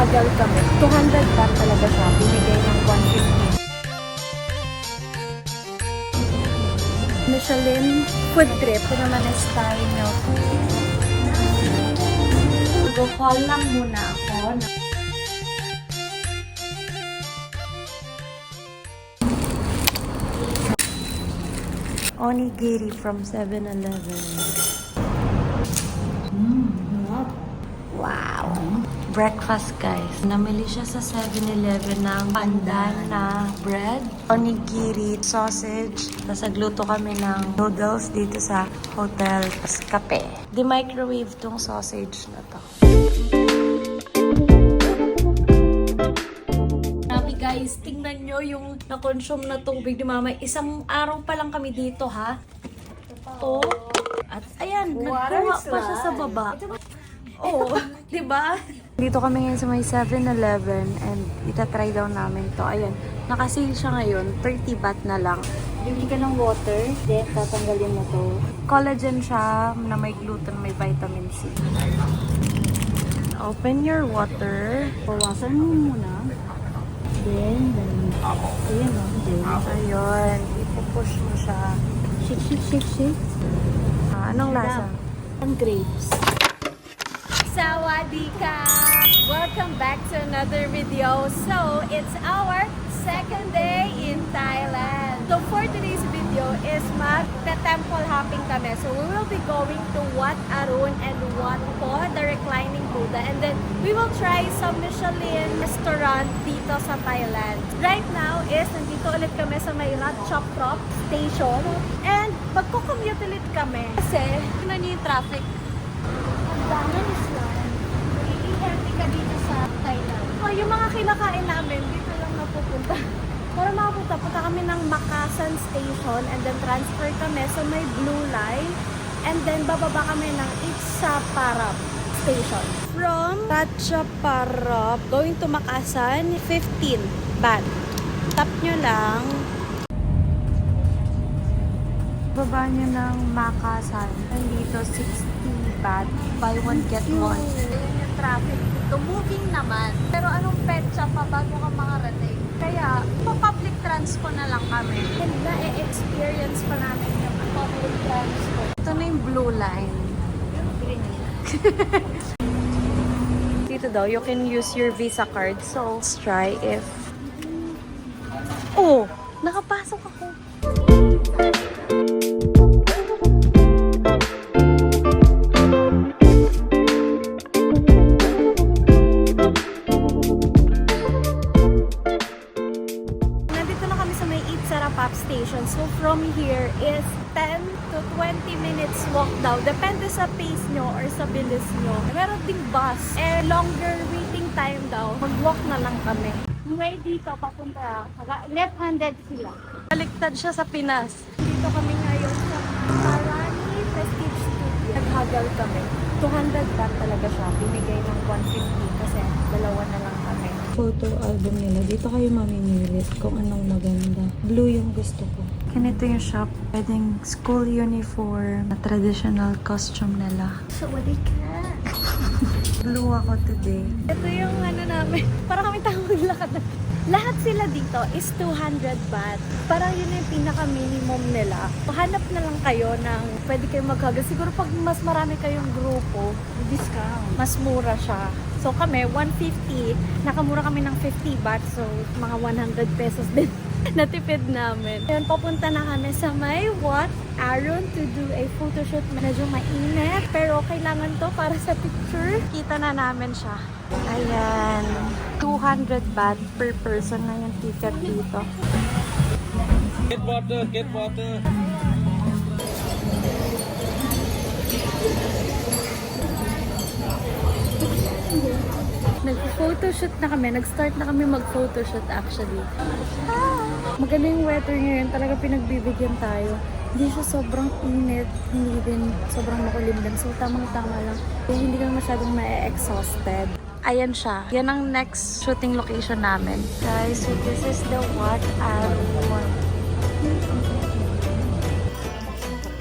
Naghagal kami. 200 baht talaga siya. Binigay ng 150. Michelin food trip. Ito naman is Thai milk. Go-call lang muna ako. Onigiri from 7-Eleven. Wow! Breakfast, guys. Namili siya sa 7-Eleven ng pandan na bread, onigiri, sausage. Tapos nagluto kami ng noodles dito sa hotel. Tapos kape. Di-microwave tong sausage na to. Grabe, guys. Tingnan nyo yung na-consume na tubig ni Mama. Isang araw pa lang kami dito, ha? Oh. At ayan, nagkuha pa siya sa baba. Oh, di ba? Dito kami ngayon sa may 7-Eleven and itatry daw namin to. Ayan, nakasale siya ngayon. 30 baht na lang. Bili ka ng water, then tatanggalin mo to. Collagen siya na may gluten, may vitamin C. Open your water. Bawasan mo muna. Then, ayan o. Ayun, ipupush mo siya. Shake. Anong lasa? Ang grapes. Sawadika! Welcome back to another video. So, it's our second day in Thailand. So, for today's video is mag-temple hopping kami. So, we will be going to Wat Arun and Wat Po, the reclining Buddha. And then, we will try some Michelin restaurant dito sa Thailand. Right now is, nandito ulit kami sa may Ratchaprop Station. And, magko-commute ulit kami. Kasi, tignan niyo yung traffic. Ang dami isla. Healthy ka dito sa Thailand. Oh, yung mga kinakain namin, dito lang napupunta. Para punta kami ng Makasan Station and then transfer kami sa may Blue Line and then bababa kami ng Itsaparap Station. From Ratchaparap going to Makasan, 15 baht. Tap nyo lang. Baba nyo ng Makasan. Nandito 60 baht. Buy one, get one. Traffic dito. Moving naman. Pero anong petsa pa bago ka makarating? Kaya, public transport na lang kami. And na-experience pa namin yung public transport. Ito na yung Blue Line. Dito daw, you can use your Visa card. So, let's try if... Oh! Nakapasok ako. Station. So from here is 10 to 20 minutes walk daw. Depende sa pace nyo or sa bilis nyo. Meron ding bus. Longer waiting time daw. Mag-walk na lang kami. May dito papunta. Left-handed sila. Baliktad siya sa Pinas. Dito kami ngayon sa Parani Prestige Studio. Naghagal kami. 200 baht talaga siya. Binigay ng 150 kasi dalawa na lang kami. Photo album nila. Dito kayo mamimili kung anong maganda. Blue yung gusto ko. Ganito yung shop. Pwedeng school uniform na traditional costume nila. So, what they can? Blue ako today. Ito yung ano namin. Para kami maglakad na. Lahat sila dito is 200 baht. Parang yun yung pinaka-minimum nila. Hanap na lang kayo ng pwede kayo maghagal. Siguro pag mas marami kayong grupo, discount. Mas mura siya. So kami, 150. Nakamura kami ng 50 baht. So mga 100 pesos din. Natipid namin. Ngayon, papunta na kami sa may Wat Arun to do a photoshoot. Medyo mainit, pero kailangan to para sa picture. Kita na namin siya. Ayan. 200 baht per person na yung ticket dito. Get water, get water. Nag-photoshoot na kami. Nag-start na kami mag-photoshoot actually. Maganda yung weather ngayon. Talaga pinagbibigyan tayo. Hindi siya sobrang init. Hindi din sobrang makulim din. So, tamang-tama lang. Kaya hindi kami masyadong ma-exhausted. Ayan siya. Yan ang next shooting location namin. Guys, so this is the Wat Arun.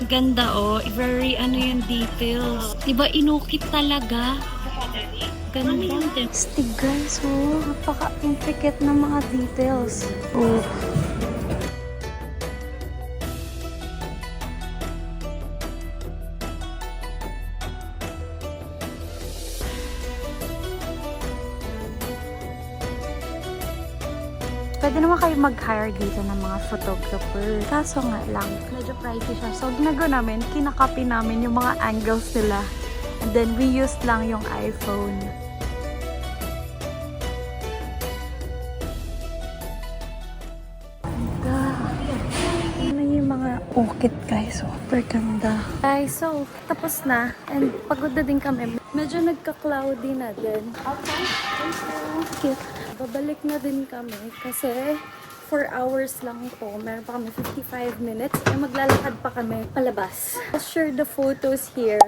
Ganda oh. Very ano yung details. Diba inukit talaga? Ganda. Stig guys, oh. Napaka-intricate ng mga details. Oh. Pwede naman kayo mag-hire dito ng mga photographer. Kaso nga lang, medyo pricey siya. So, ginagawa namin, kinakopy namin yung mga angles nila. And then, we used lang yung iPhone. Ganda. Ano yung mga orchid guys? Super ganda. Guys, so, tapos na. And pagod na din kami. Medyo nagka-cloudy na din. Okay. Thank you. Babalik na din kami kasi 4 hours lang ito. Meron pa kami 55 minutes. Eh, maglalakad pa kami palabas. I'll share the photos here.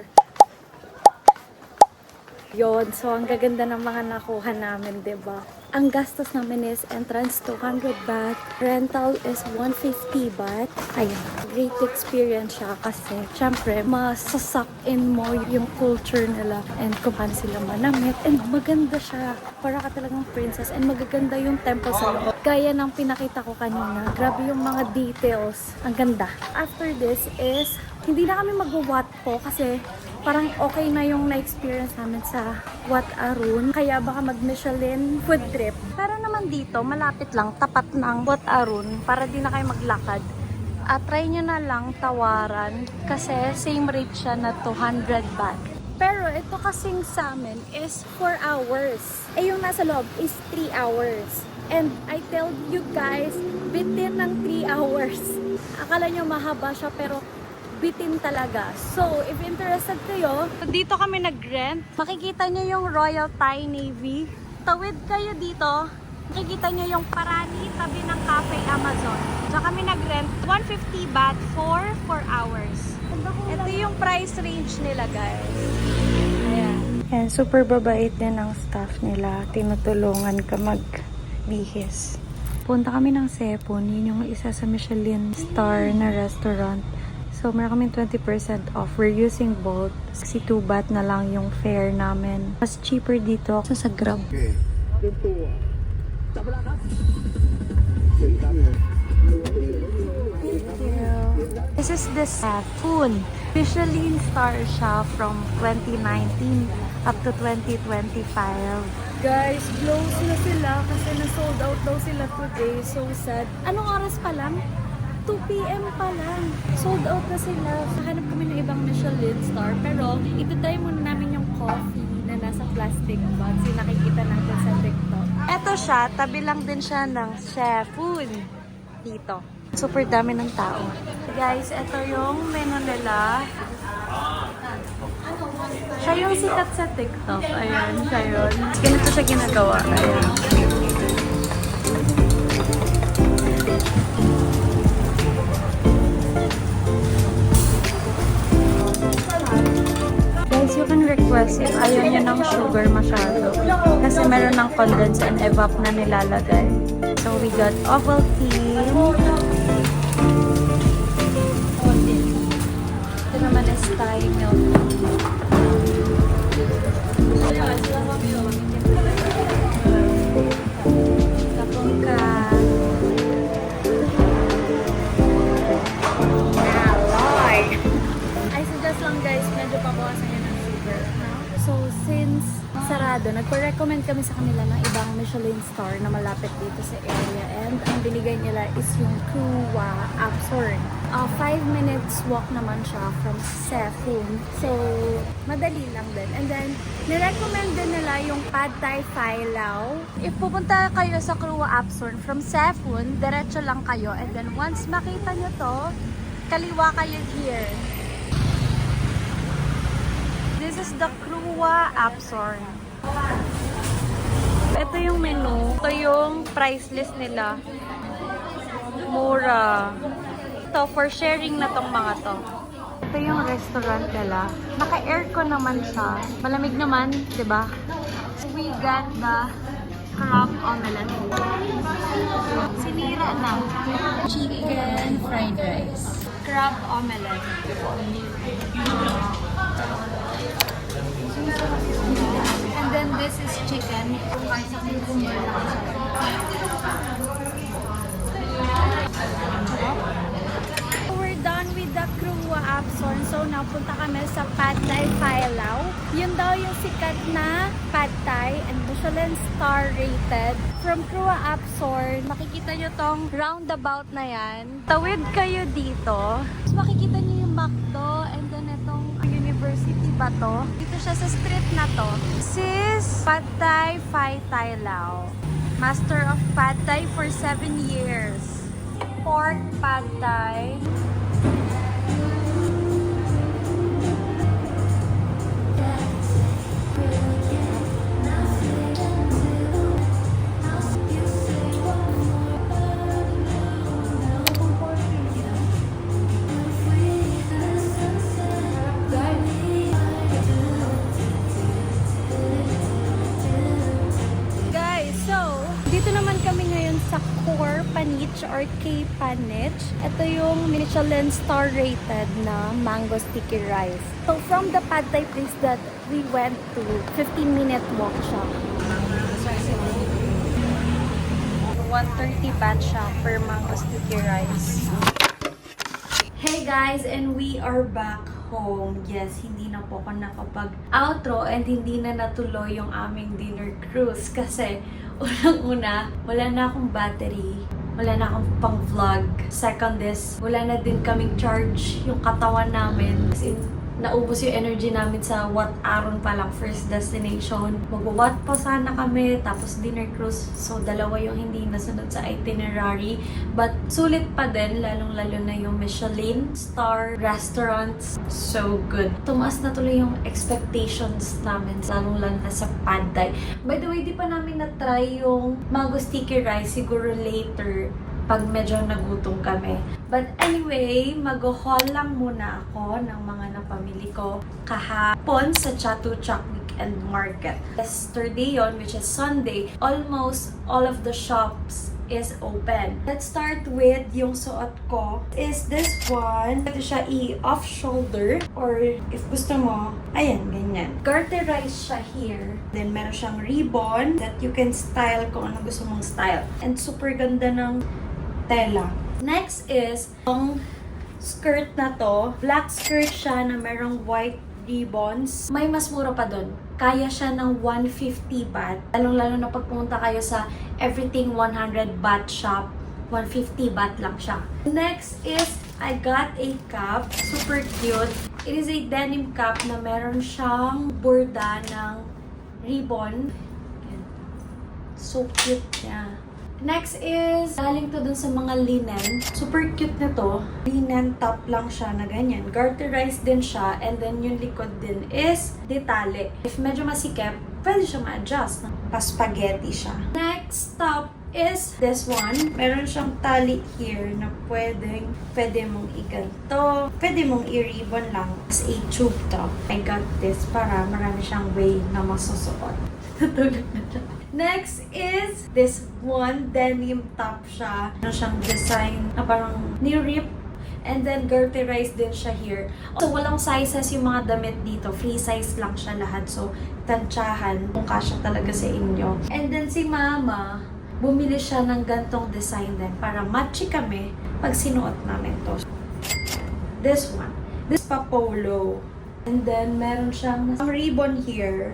Yon, so ang gaganda ng mga nakuha namin, diba? Ang gastos namin is entrance 200 baht, rental is 150 baht. Ayun, great experience siya kasi syempre masasak in mo yung culture nila and kung paano sila manamit and maganda siya. Para ka talagang princess and magaganda yung temple sa loob. Gaya ng pinakita ko kanina, grabe yung mga details. Ang ganda. After this is, hindi na kami mag-Wat Po kasi parang okay na yung na-experience namin sa Wat Arun. Kaya baka mag-Michelin food trip. Pero naman dito, malapit lang, tapat ng Wat Arun para di na kayo maglakad. At try nyo na lang tawaran kasi same rate siya na 200 baht. Pero ito kasing sa amin is 4 hours. Eh yung nasa loob is 3 hours. And I tell you guys, bitin ng 3 hours. Akala nyo mahaba siya pero bitin talaga. So, if interested kayo, dito kami nag-rent. Makikita nyo yung Royal Thai Navy. Tawid kayo dito. Makikita nyo yung Parani, tabi ng Cafe Amazon. Diyan kami nag-rent. 150 baht for 4 hours. Ito yung price range nila, guys. Ayan. Ayan, super babait din ang staff nila. Tinutulungan ka magbihis. Punta kami ng Sepon. Yun yung isa sa Michelin star na restaurant. So, meron kaming 20% off. We're using Bolt. 62 baht na lang yung fare namin. Mas cheaper dito sa Grab. Okay. Thank you. This is the Safun. Michelin star siya from 2019 up to 2025. Guys, close na sila kasi na-sold out daw sila today. So sad. Anong oras pa lang? 2 p.m. pa lang. Sold out na sila. Hanap kami ng ibang Michelin star. Pero, itutry muna namin yung coffee na nasa plastic box. Yung nakikita natin sa TikTok. Eto siya. Tabi lang din siya ng Safun. Dito. Super dami ng tao. Guys, eto yung menu nila. Siya yung sikat sa TikTok. Ayan, siya yun. Ganito siya ginagawa. Ayan. Guys, you can request if ayaw nyo ng sugar masyado. Kasi meron ng condense and evap na nilalagay. So, we got Ovaltine. Ito naman is Thai milk. Kapungka. I suggest lang guys, medyo pabawasan nyo ng sugar. So, since sarado, nagpa-recommend kami sa kanila ng ibang Michelin star na malapit dito sa area. And ang binigay nila is yung Kruwa Absorn. 5 minutes walk naman siya from Sefun. So, madali lang din. And then, nirecommend din nila yung Pad Thai Phai Lao. If pupunta kayo sa Kruwa Absorn from Sefun, diretso lang kayo. And then, once makita nyo to, kaliwa kayo here. This is the Kruwa Absorn. Ito yung menu. Ito yung price list nila. Mura. Ito, for sharing na tong mga to. Ito yung restaurant nila. Naka-aircon naman siya. Malamig naman, di ba? We got the crab omelette. Sinira na. Chicken fried rice. Crab omelette. And then this is chicken. Kung sa cucumber lang siya. We're done with the Crua Absorn. So, napunta kami sa Pad Thai Phai Lao. Yun daw yung sikat na Pad Thai and Michelin star rated. From Crua Absorn, makikita nyo tong roundabout na yan. Tawid kayo dito. So, makikita nyo yung McDo and then itong university ba to? Dito siya sa street na to. This is Pad Thai Phai Thai Lao. Master of Pad Thai for 7 years. Pork Pad Thai. Dito naman kami ngayon sa Core Panich or K Panich. Ito yung Michelin star rated na mango sticky rice. So from the Pad Thai place that we went to, 15-minute walk siya. 130 baht siya per mango sticky rice. Hey guys, and we are back home. Yes, hindi na po ako nakapag-outro and hindi na natuloy yung aming dinner cruise kasi unang-una, wala na akong battery. Wala na akong pang-vlog. Second is, wala na din kaming charge yung katawan namin. As in, naubos yung energy namin sa Wat Aron pa lang, first destination. Mag-Wat pa sana kami, tapos dinner cruise. So, dalawa yung hindi nasunod sa itinerary. But, sulit pa din, lalong-lalo na yung Michelin star restaurants. So good. Tumaas na tuloy yung expectations namin, lalong-lalo na sa Pad Thai. By the way, di pa namin na-try yung mango sticky rice. Siguro later, pag medyo nagutom kami. But anyway, mag-haul lang muna ako ng mga napamili ko kahapon sa Chatuchak Weekend Market. Yesterday yon, which is Sunday, almost all of the shops is open. Let's start with yung suot ko. Is this one. Ito siya i-off shoulder or if gusto mo, ayan, ganyan. Garterize siya here. Then meron siyang ribbon that you can style kung ano gusto mong style. And super ganda ng tela. Next is ang skirt na to. Black skirt siya na merong white ribbons. May mas mura pa dun. Kaya siya ng 150 baht. Lalong-lalo na pag pumunta kayo sa Everything 100 baht shop, 150 baht lang siya. Next is, I got a cap. Super cute. It is a denim cap na meron siyang borda ng ribbon. So cute niya. Next is, galing to dun sa mga linen. Super cute nito. Linen top lang siya na ganyan. Garterized din siya. And then yung likod din is detale. If medyo masikip, pwede siya ma-adjust. Pa-spaghetti siya. Next top is this one. Meron siyang tali here na pwede mong iganto. Pwede mong i-ribbon lang as a tube top. I got this para marami siyang way na masusuot. Tutulog na siya. Next is this one, denim top siya. Meron siyang design na parang ni-rip and then garterized din siya here. So, walang sizes yung mga damit dito. Free size lang siya lahat. So, tansyahan kung kasya talaga sa inyo. And then si Mama, bumili siya ng gantong design din para matchy kami pag sinuot namin to. This one. This pa polo. And then, meron siyang ribbon here.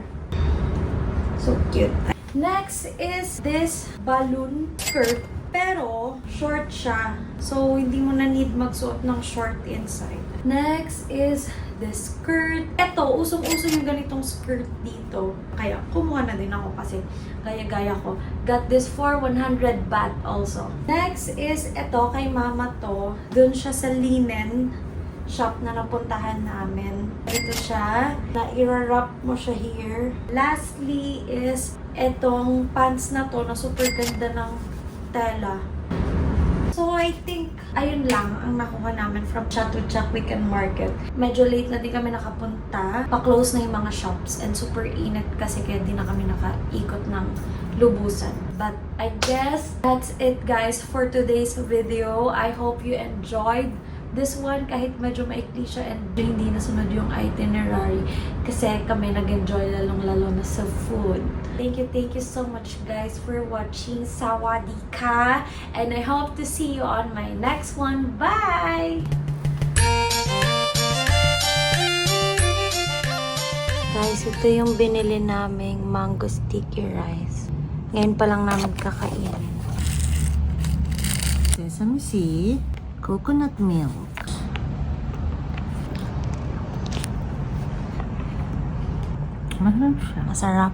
So cute. Next is this balloon skirt. Pero, short siya. So, hindi mo na need magsuot ng short inside. Next is this skirt. Ito, usong-uso yung ganitong skirt dito. Kaya, kumuha na din ako kasi gaya-gaya ko. Got this for 100 baht also. Next is ito, kay Mama to. Doon siya sa linen shop na napuntahan namin. Ito siya, na i-wrap mo siya here. Lastly is etong pants na to na super ganda ng tela. So I think, ayun lang ang nakuha namin from Chatuchak Weekend Market. Medyo late na din kami nakapunta. Pa-close na yung mga shops and super init kasi kaya di na kami nakaikot ng lubusan. But I guess that's it guys for today's video. I hope you enjoyed This one, kahit medyo maikli siya and hindi nasunod yung itinerary kasi kami nag-enjoy lalong-lalo na sa food. Thank you so much guys for watching. Sawadee-ka! And I hope to see you on my next one. Bye! Guys, ito yung binili naming mango sticky rice. Ngayon pa lang namin kakainin. Sesame seed, coconut milk. Masarap siya. Masarap.